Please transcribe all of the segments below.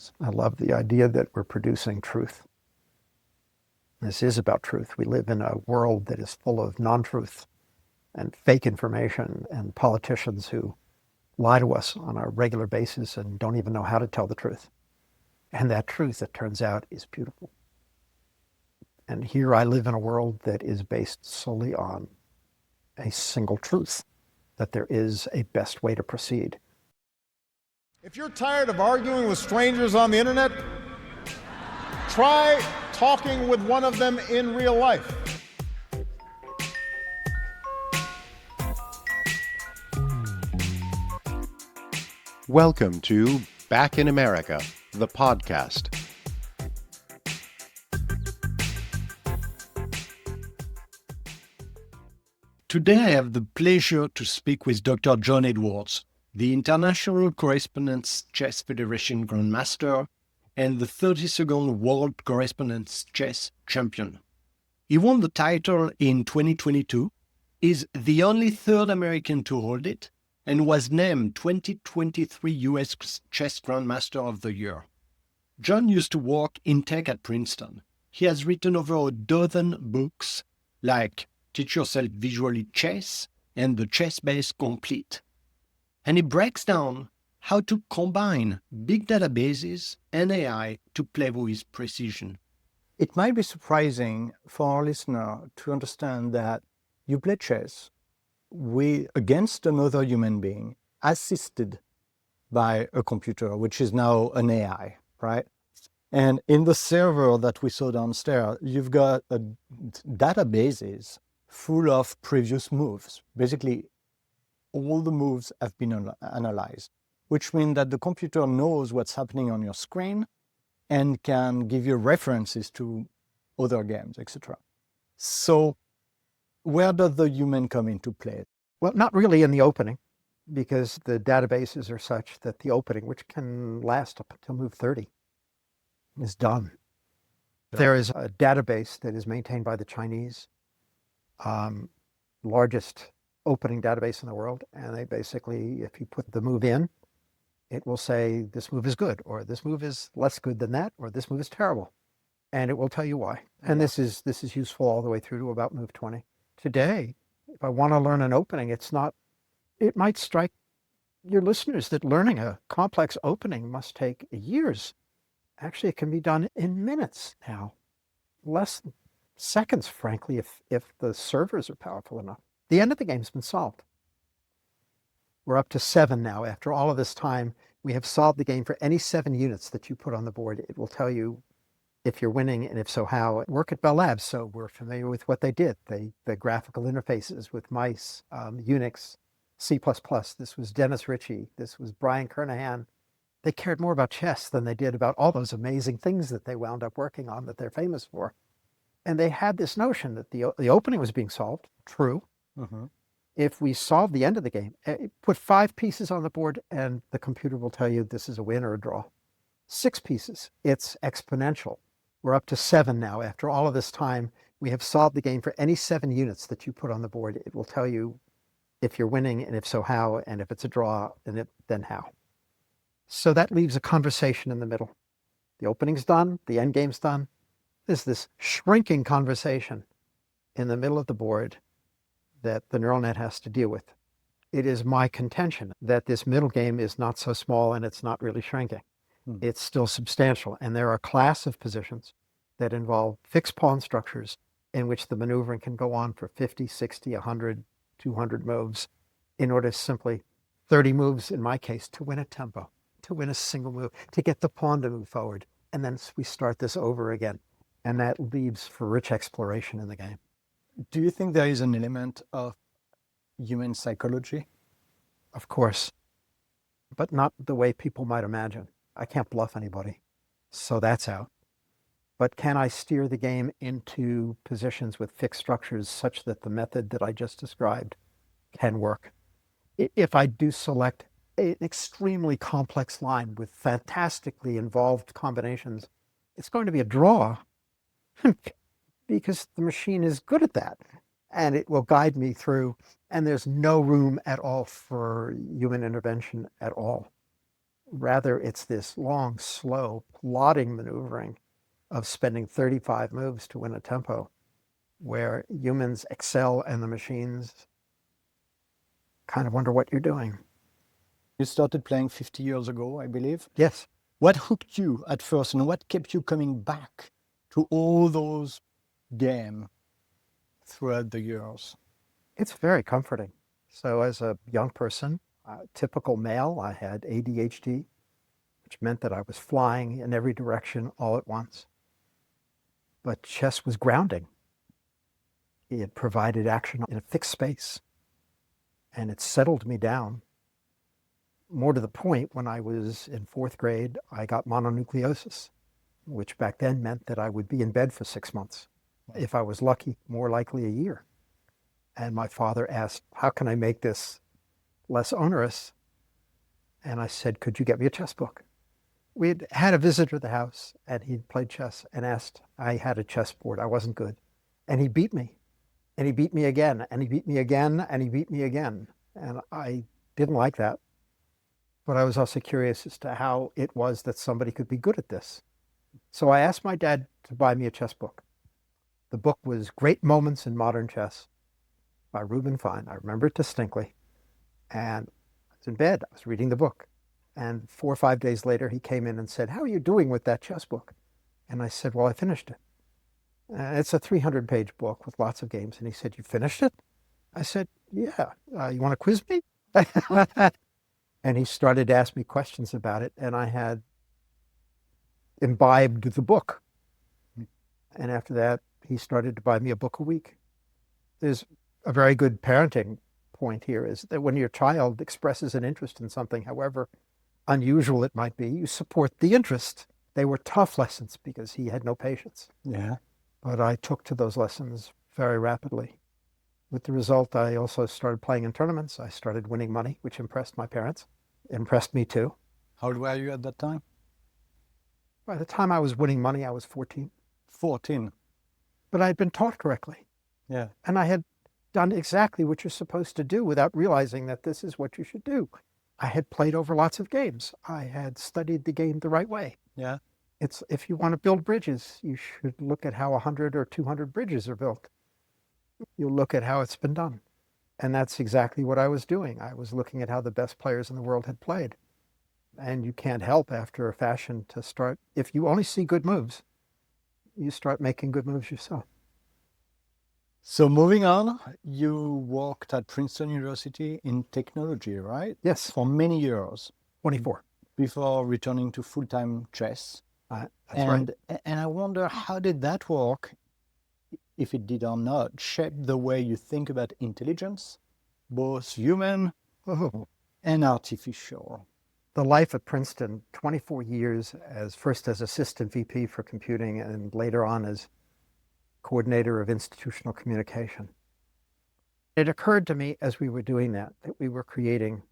truth. I love the idea that we're producing truth. This is about truth. We live in a world that is full of non-truth and fake information and politicians who lie to us on a regular basis and don't even know how to tell the truth. And that truth, it turns out, is beautiful. And here I live in a world that is based solely on a single truth, that there is a best way to proceed. If you're tired of arguing with strangers on the internet, try talking with one of them in real life. Welcome to Back in America, the podcast. Today I have the pleasure to speak with Dr. Jon Edwards, the International Correspondence Chess Federation Grandmaster and the 32nd World Correspondence Chess Champion. He won the title in 2022, is the only third American to hold it, and was named 2023 U.S. Chess Grandmaster of the Year. Jon used to work in tech at Princeton. He has written over a dozen books like Teach Yourself Visually Chess and the ChessBase Complete. And he breaks down how to combine big databases and AI to play with precision. It might be surprising for our listener to understand that you play chess against another human being assisted by a computer, which is now an AI, right? And in the server that we saw downstairs, you've got databases full of previous moves. Basically, all the moves have been analyzed, which means that the computer knows what's happening on your screen and can give you references to other games, etc. So where does the human come into play? Well, not really in the opening, because the databases are such that the opening, which can last up until move 30, is done. There is a database that is maintained by the Chinese, largest opening database in the world, and they basically, if you put the move in, it will say this move is good, or this move is less good than that, or this move is terrible, and it will tell you why. And this is useful all the way through to about move 20. Today, if I want to learn an opening, it might strike your listeners that learning a complex opening must take years. Actually, it can be done in minutes now, less than seconds, frankly, if the servers are powerful enough. The end of the game's been solved. We're up to 7 now. After all of this time, we have solved the game for any 7 units that you put on the board. It will tell you if you're winning, and if so, how. Work at Bell Labs, so we're familiar with what they did. The graphical interfaces with mice, Unix, C++. This was Dennis Ritchie. This was Brian Kernighan. They cared more about chess than they did about all those amazing things that they wound up working on that they're famous for. And they had this notion that the opening was being solved. True. Mm-hmm. If we solve the end of the game, put 5 pieces on the board and the computer will tell you this is a win or a draw. 6 pieces, it's exponential. We're up to 7 now. After all of this time, we have solved the game for any 7 units that you put on the board. It will tell you if you're winning, and if so, how, and if it's a draw, then how. So that leaves a conversation in the middle. The opening's done, the end game's done. There's this shrinking conversation in the middle of the board that the neural net has to deal with. It is my contention that this middle game is not so small and it's not really shrinking. It's still substantial. And there are a class of positions that involve fixed pawn structures in which the maneuvering can go on for 50, 60, 100, 200 moves in order simply 30 moves, in my case, to win a tempo, to win a single move, to get the pawn to move forward. And then we start this over again. And that leaves for rich exploration in the game. Do you think there is an element of human psychology? Of course, but not the way people might imagine. I can't bluff anybody, so that's out. But can I steer the game into positions with fixed structures such that the method that I just described can work? If I do select an extremely complex line with fantastically involved combinations, it's going to be a draw because the machine is good at that and it will guide me through, and there's no room at all for human intervention at all. Rather, it's this long, slow, plodding maneuvering of spending 35 moves to win a tempo, where humans excel and the machines kind of wonder what you're doing. You started playing 50 years ago, I believe. Yes. What hooked you at first and what kept you coming back to all those games throughout the years? It's very comforting. So as a young person, typical male, I had ADHD, which meant that I was flying in every direction all at once. But chess was grounding. It provided action in a fixed space, and it settled me down. More to the point, when I was in 4th grade, I got mononucleosis, which back then meant that I would be in bed for 6 months. If I was lucky, more likely a year. And my father asked, how can I make this less onerous? And I said, could you get me a chess book? We had a visitor at the house, and he'd played chess and asked, I had a chessboard. I wasn't good. And he beat me. And he beat me again, and he beat me again, and he beat me again. And I didn't like that. But I was also curious as to how it was that somebody could be good at this. So I asked my dad to buy me a chess book. The book was Great Moments in Modern Chess by Reuben Fine. I remember it distinctly. And I was in bed. I was reading the book. And 4 or 5 days later, he came in and said, how are you doing with that chess book? And I said, well, I finished it. It's a 300-page book with lots of games. And he said, you finished it? I said, yeah. You want to quiz me? And he started to ask me questions about it. And I had imbibed the book. And after that, he started to buy me a book a week. There's a very good parenting point here, is that when your child expresses an interest in something, however unusual it might be, you support the interest. They were tough lessons because he had no patience. Yeah. But I took to those lessons very rapidly. With the result, I also started playing in tournaments. I started winning money, which impressed my parents, impressed me too. How old were you at that time? By the time I was winning money, I was 14. 14. But I had been taught correctly. Yeah. And I had done exactly what you're supposed to do without realizing that this is what you should do. I had played over lots of games. I had studied the game the right way. Yeah. It's, if you want to build bridges, you should look at how 100 or 200 bridges are built. You'll look at how it's been done. And that's exactly what I was doing. I was looking at how the best players in the world had played. And you can't help, after a fashion, to start, if you only see good moves, you start making good moves yourself. So moving on, you worked at Princeton University in technology, right? Yes. For many years. 24. Before returning to full-time chess. That's right. And I wonder, how did that work, if it did or not, shape the way you think about intelligence, both human and artificial? The life at Princeton, 24 years, first as assistant VP for computing and later on as coordinator of institutional communication. It occurred to me as we were doing that we were creating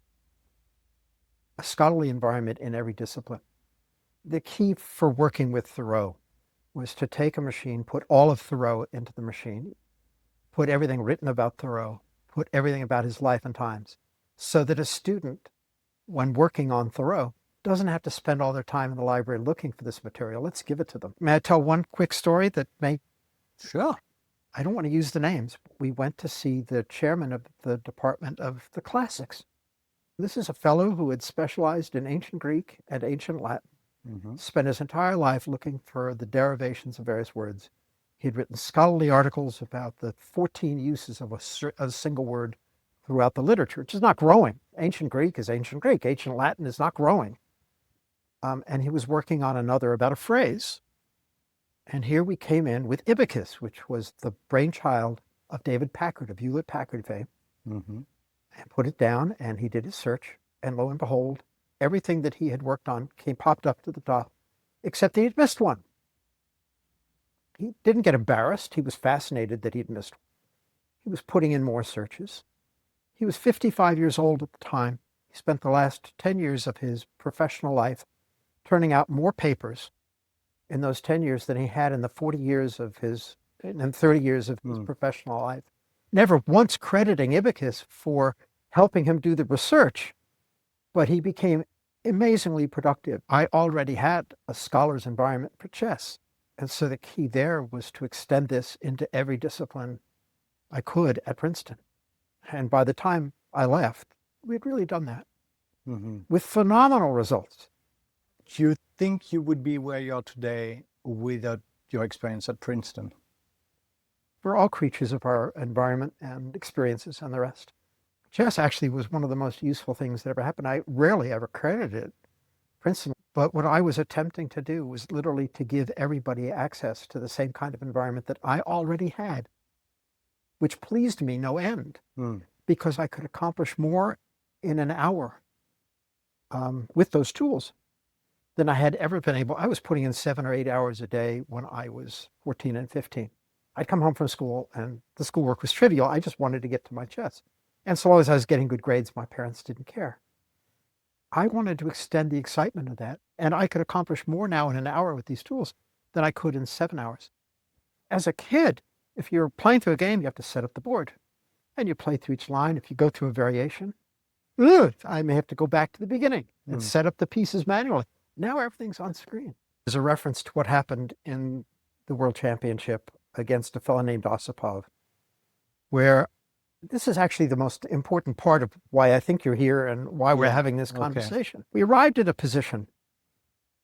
a scholarly environment in every discipline. The key for working with Thoreau was to take a machine, put all of Thoreau into the machine, put everything written about Thoreau, put everything about his life and times, so that a student, when working on Thoreau, doesn't have to spend all their time in the library looking for this material. Let's give it to them. May I tell one quick story that may... Sure. I don't want to use the names. We went to see the chairman of the Department of the Classics. This is a fellow who had specialized in ancient Greek and ancient Latin, spent his entire life looking for the derivations of various words. He'd written scholarly articles about the 14 uses of a single word throughout the literature, which is not growing. Ancient Greek is ancient Greek. Ancient Latin is not growing. And he was working on another about a phrase. And here we came in with Ibicus, which was the brainchild of David Packard, of Hewlett-Packard fame, and put it down, and he did his search, and lo and behold, everything that he had worked on popped up to the top, except that he'd missed one. He didn't get embarrassed. He was fascinated that he'd missed one. He was putting in more searches. He was 55 years old at the time. He spent the last 10 years of his professional life turning out more papers in those 10 years than he had in the 40 years of his, and 30 years of his professional life. Never once crediting Ibicus for helping him do the research, but he became amazingly productive. I already had a scholar's environment for chess. And so the key there was to extend this into every discipline I could at Princeton. And by the time I left, we had really done that with phenomenal results. Do you think you would be where you are today without your experience at Princeton? We're all creatures of our environment and experiences and the rest. Chess actually was one of the most useful things that ever happened. I rarely ever credited Princeton, but what I was attempting to do was literally to give everybody access to the same kind of environment that I already had, which pleased me no end, because I could accomplish more in an hour with those tools than I had ever been able. I was putting in 7 or 8 hours a day when I was 14 and 15. I'd come home from school and the schoolwork was trivial. I just wanted to get to my chess. And so long as I was getting good grades, my parents didn't care. I wanted to extend the excitement of that. And I could accomplish more now in an hour with these tools than I could in 7 hours. As a kid, if you're playing through a game, you have to set up the board. And you play through each line. If you go through a variation, I may have to go back to the beginning and set up the pieces manually. Now everything's on screen. There's a reference to what happened in the World Championship against a fellow named Osipov, where this is actually the most important part of why I think you're here and why we're having this conversation. We arrived at a position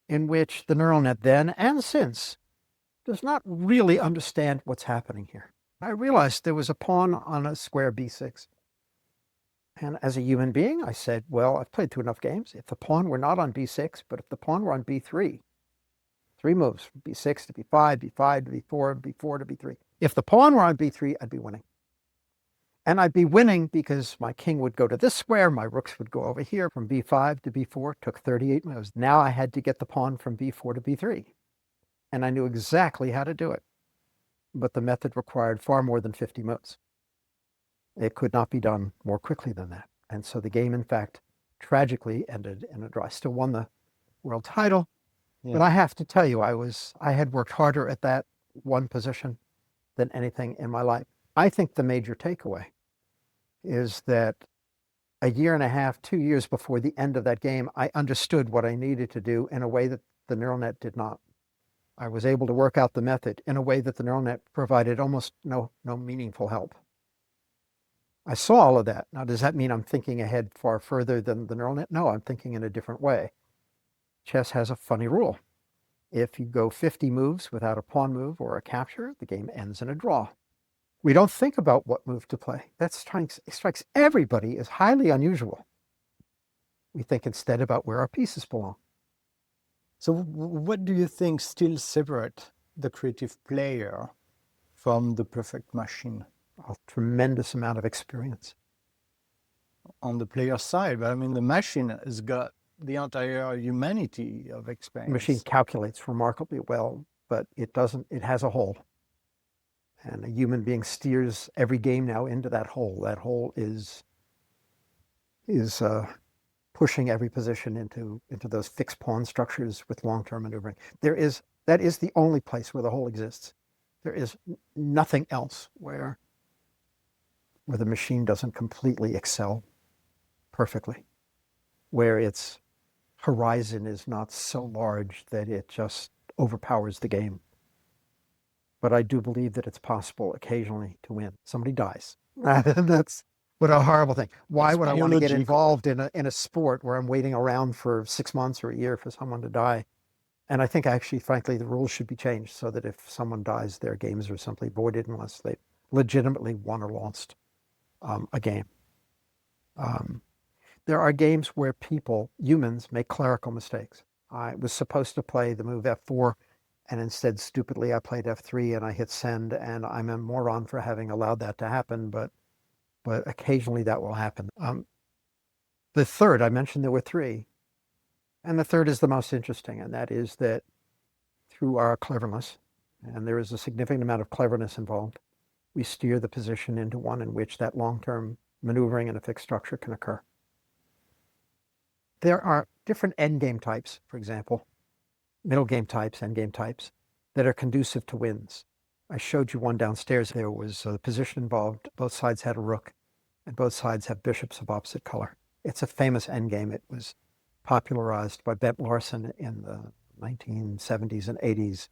in which the neural net then and since does not really understand what's happening here. I realized there was a pawn on a square b6. And as a human being, I said, well, I've played through enough games. If the pawn were not on b6, but if the pawn were on b3, 3 moves from b6 to b5, b5 to b4, b4 to b3. If the pawn were on b3, I'd be winning. And I'd be winning because my king would go to this square, my rooks would go over here from b5 to b4, took 38 moves. Now I had to get the pawn from b4 to b3. And I knew exactly how to do it. But the method required far more than 50 moves. It could not be done more quickly than that. And so the game, in fact, tragically ended in a draw. I still won the world title. But I have to tell you, I had worked harder at that one position than anything in my life. I think the major takeaway is that a year and a half, 2 years before the end of that game, I understood what I needed to do in a way that the neural net did not. I was able to work out the method in a way that the neural net provided almost no meaningful help. I saw all of that. Now, does that mean I'm thinking ahead far further than the neural net? No, I'm thinking in a different way. Chess has a funny rule. If you go 50 moves without a pawn move or a capture, the game ends in a draw. We don't think about what move to play. That strikes everybody as highly unusual. We think instead about where our pieces belong. So what do you think still separates the creative player from the perfect machine? A tremendous amount of experience. On the player side, but I mean, the machine has got the entire humanity of experience. The machine calculates remarkably well, but it doesn't, it has a hole. And a human being steers every game now into that hole. That hole is pushing every position into those fixed pawn structures with long-term maneuvering. That is the only place where the hole exists. There is nothing else where the machine doesn't completely excel perfectly, where its horizon is not so large that it just overpowers the game. But I do believe that it's possible occasionally to win. Somebody dies. That's what a horrible thing. Why would I want to get involved in a sport where I'm waiting around for 6 months or a year for someone to die? And I think actually, frankly, the rules should be changed so that if someone dies, their games are simply voided unless they legitimately won or lost a game. There are games where humans, make clerical mistakes. I was supposed to play the move f4, and instead, stupidly, I played f3 and I hit send, and I'm a moron for having allowed that to happen, but occasionally that will happen. The third, I mentioned there were 3, and the third is the most interesting, and that is that through our cleverness, and there is a significant amount of cleverness involved, we steer the position into one in which that long-term maneuvering in a fixed structure can occur. There are different endgame types, for example, middle game types, endgame types, that are conducive to wins. I showed you one downstairs. There was a position involved. Both sides had a rook, and both sides have bishops of opposite color. It's a famous endgame. It was popularized by Bent Larson in the 1970s and 80s.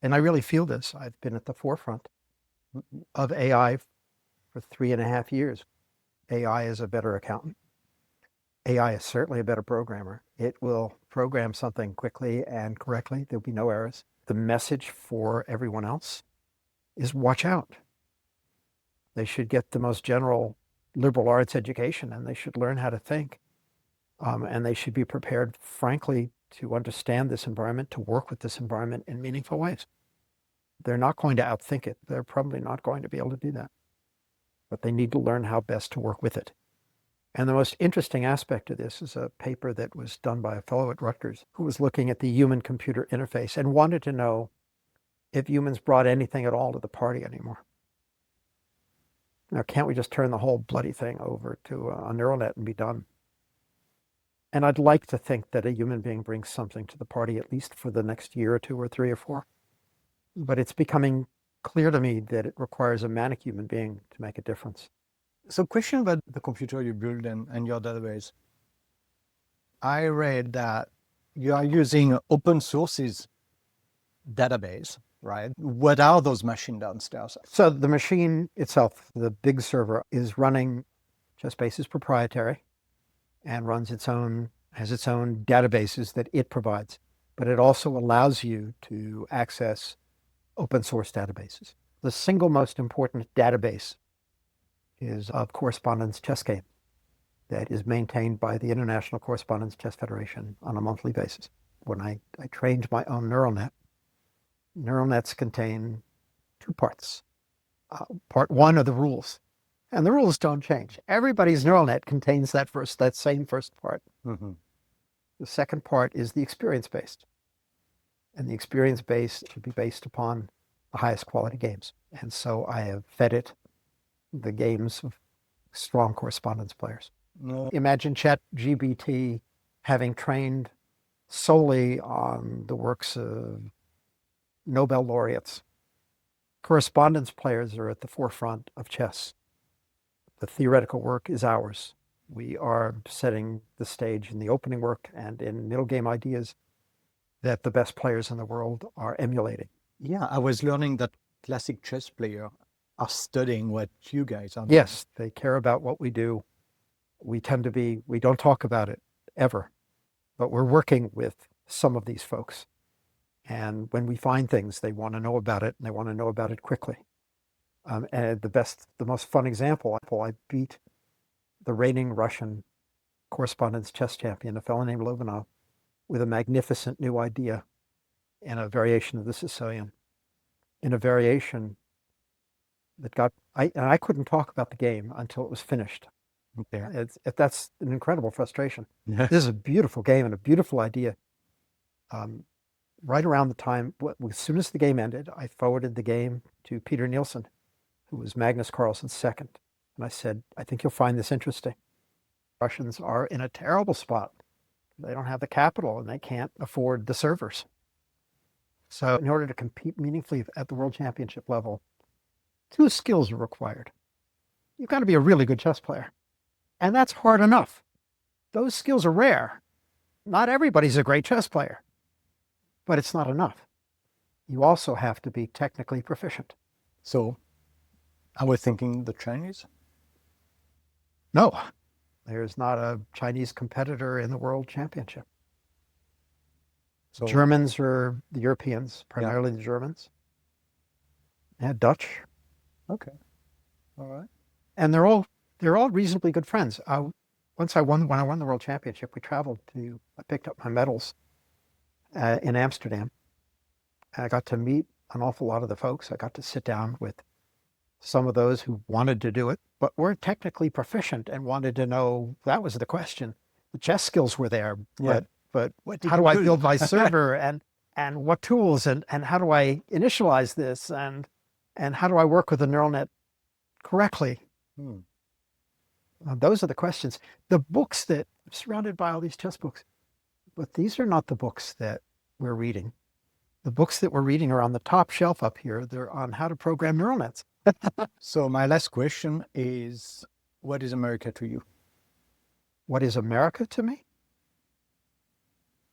And I really feel this, I've been at the forefront of AI for 3.5 years. AI is a better accountant. AI is certainly a better programmer. It will program something quickly and correctly. There'll be no errors. The message for everyone else is watch out. They should get the most general liberal arts education, and they should learn how to think. And they should be prepared, frankly, to understand this environment, to work with this environment in meaningful ways. They're not going to outthink it. They're probably not going to be able to do that. But they need to learn how best to work with it. And the most interesting aspect of this is a paper that was done by a fellow at Rutgers who was looking at the human-computer interface and wanted to know if humans brought anything at all to the party anymore. Now, can't we just turn the whole bloody thing over to a neural net and be done? And I'd like to think that a human being brings something to the party, at least for the next year or 2 or 3 or 4. But it's becoming clear to me that it requires a manic human being to make a difference. So question about the computer you build and your database. I read that you are using open sources database, right? What are those machines downstairs? So the machine itself, the big server, is running ChessBase is proprietary and has its own databases that it provides. But it also allows you to access open source databases. The single most important database is a correspondence chess game that is maintained by the International Correspondence Chess Federation on a monthly basis. When I trained my own neural net, neural nets contain 2 parts. Part 1 are the rules, and the rules don't change. Everybody's neural net contains that same first part. Mm-hmm. The second part is the experience-based, and the experience-based should be based upon the highest quality games. And so I have fed it the games of strong correspondence players. No. Imagine ChatGPT having trained solely on the works of Nobel laureates. Correspondence players are at the forefront of chess. The theoretical work is ours. We are setting the stage in the opening work and in middle game ideas that the best players in the world are emulating. Yeah, I was learning that classic chess players are studying what you guys are doing. Yes, they care about what we do. We don't talk about it ever, but we're working with some of these folks. And when we find things, they want to know about it, and they want to know about it quickly. And the most fun example, I beat the reigning Russian correspondence chess champion, a fellow named Lobanov, with a magnificent new idea in a variation of the Sicilian, in a variation that I couldn't talk about the game until it was finished. Okay. That's an incredible frustration. Yeah. This is a beautiful game and a beautiful idea. Right around the time, as soon as the game ended, I forwarded the game to Peter Nielsen, who was Magnus Carlsen's second. And I said, I think you'll find this interesting. Russians are in a terrible spot. They don't have the capital and they can't afford the servers. So in order to compete meaningfully at the World Championship level, 2 skills are required. You've got to be a really good chess player. And that's hard enough. Those skills are rare. Not everybody's a great chess player, but it's not enough. You also have to be technically proficient. So I was thinking the Chinese? No, there's not a Chinese competitor in the World Championship. So Germans are the Europeans, primarily the Germans. Yeah, Dutch. Okay. All right. And they're all reasonably good friends. When I won the World Championship, I picked up my medals in Amsterdam. And I got to meet an awful lot of the folks. I got to sit down with some of those who wanted to do it, but weren't technically proficient and wanted to know, that was the question. The chess skills were there, but how do I build my server and what tools and how do I initialize this and how do I work with a neural net correctly? Those are the questions. The books that I'm surrounded by all these chess books, but these are not the books that we're reading. The books that we're reading are on the top shelf up here. They're on how to program neural nets. So my last question is, what is America to you? What is America to me?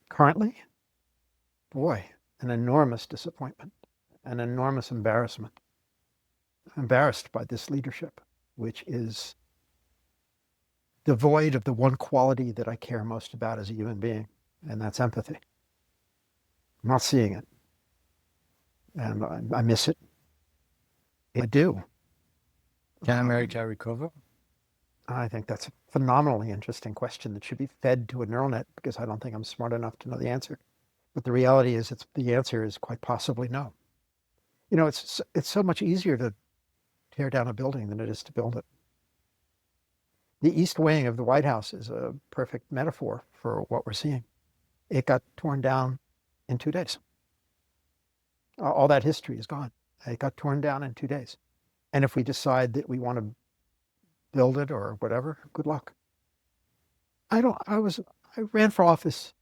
Currently, boy, an enormous disappointment, an enormous embarrassment. I'm embarrassed by this leadership, which is devoid of the one quality that I care most about as a human being, and that's empathy. I'm not seeing it, and I miss it. I do. Can America recover? I think that's a phenomenally interesting question that should be fed to a neural net, because I don't think I'm smart enough to know the answer. But the reality is, the answer is quite possibly no. You know, it's so much easier to tear down a building than it is to build it. The East Wing of the White House is a perfect metaphor for what we're seeing. It got torn down in 2 days. All that history is gone. It got torn down in 2 days. And if we decide that we want to build it or whatever, good luck. I ran for office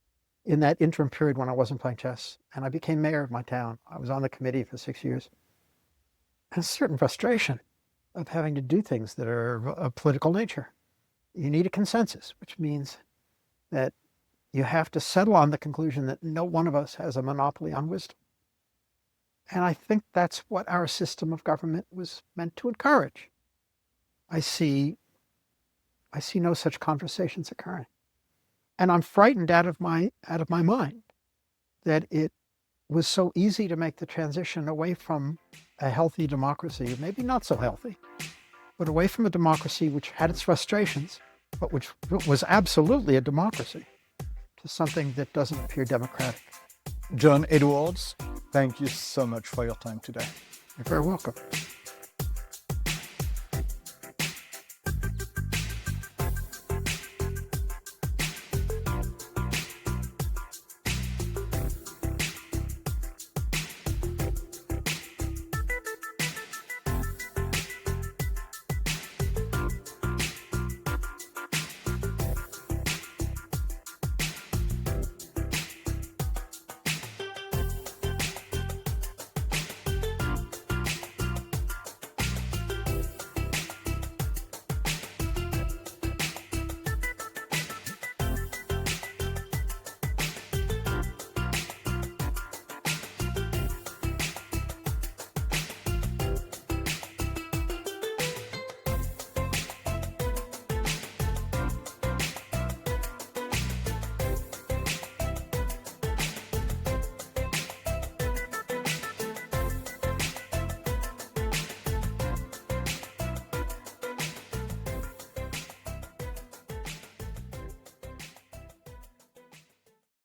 in that interim period when I wasn't playing chess, and I became mayor of my town. I was on the committee for 6 years. And a certain frustration of having to do things that are of political nature. You need a consensus, which means that you have to settle on the conclusion that no one of us has a monopoly on wisdom. And I think that's what our system of government was meant to encourage. I see no such conversations occurring. And I'm frightened out of my mind that it was so easy to make the transition away from a healthy democracy, maybe not so healthy, but away from a democracy which had its frustrations, but which was absolutely a democracy, to something that doesn't appear democratic. Jon Edwards, thank you so much for your time today. You're very welcome.